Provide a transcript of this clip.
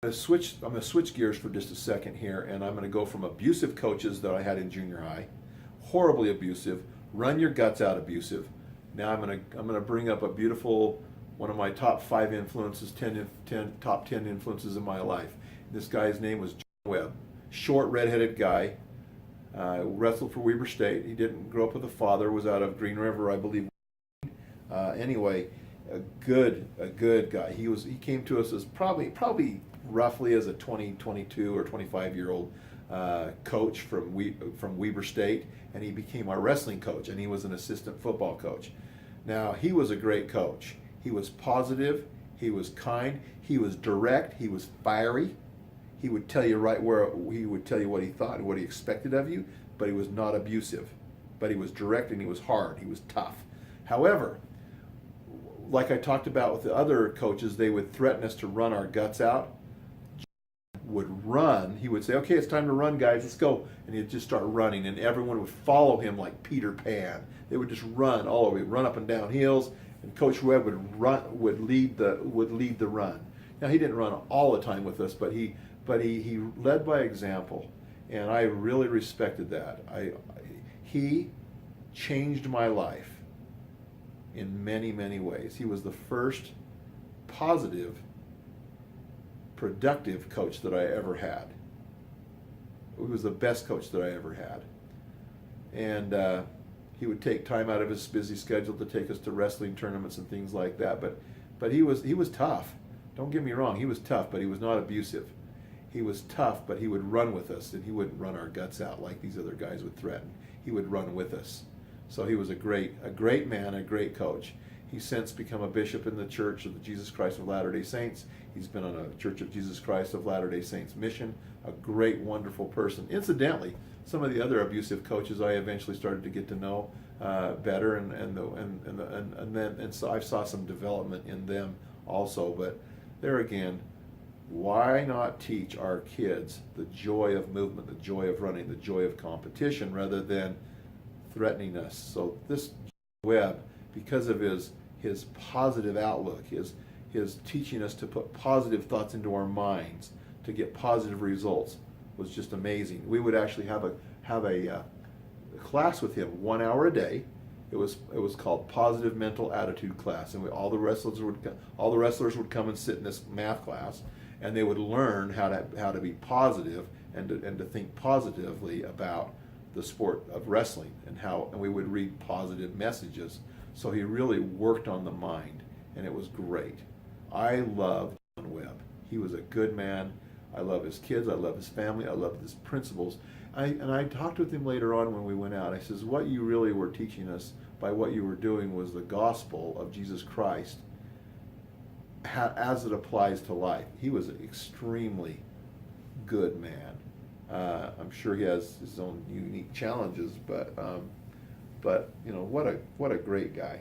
I'm going to switch gears for just a second here, and I'm going to go from abusive coaches that I had in junior high, horribly abusive, run your guts out abusive. Now I'm going to bring up a beautiful one of my top 5 influences, top 10 influences in my life. This guy's name was John Webb, short redheaded guy, wrestled for Weber State. He didn't grow up with a father, was out of Green River, I believe. Anyway, a good guy. He came to us as probably roughly as a 22 or 25-year-old coach from Weber State, and he became our wrestling coach, and he was an assistant football coach. Now, he was a great coach. He was positive, he was kind, he was direct, he was fiery. He would tell you he would tell you what he thought and what he expected of you, but he was not abusive. But he was direct and he was hard, he was tough. However, like I talked about with the other coaches, they would threaten us to run our guts out. Would run, he would say, okay, it's time to run, guys, let's go. And he'd just start running, and everyone would follow him like Peter Pan. They would just run all over, run up and down hills, and Coach Webb would lead the run. Now, he didn't run all the time with us, but he led by example, and I really respected that. He changed my life in many, many ways. He was the first positive, productive coach that I ever had. He was the best coach that I ever had. And he would take time out of his busy schedule to take us to wrestling tournaments and things like that. But he was tough. Don't get me wrong, he was tough, but he was not abusive. He was tough, but he would run with us, and he wouldn't run our guts out like these other guys would threaten. He would run with us. So he was a great man, a great coach. He's since become a bishop in the Church of the Jesus Christ of Latter-day Saints. He's been on a Church of Jesus Christ of Latter-day Saints mission. A great, wonderful person. Incidentally, some of the other abusive coaches I eventually started to get to know better, and so I saw some development in them also. But there again, why not teach our kids the joy of movement, the joy of running, the joy of competition, rather than threatening us? So this Webb, because of his positive outlook, his teaching us to put positive thoughts into our minds to get positive results, was just amazing. We would actually have a class with him 1 hour a day. It was called Positive Mental Attitude Class, and all the wrestlers would come and sit in this math class, and they would learn how to be positive and to think positively about the sport of wrestling, and we would read positive messages. So he really worked on the mind, and it was great. I loved John Webb. He was a good man. I love his kids. I love his family. I love his principles. And I talked with him later on when we went out. I says, what you really were teaching us by what you were doing was the gospel of Jesus Christ as it applies to life. He was an extremely good man. I'm sure he has his own unique challenges, but you know, what a great guy.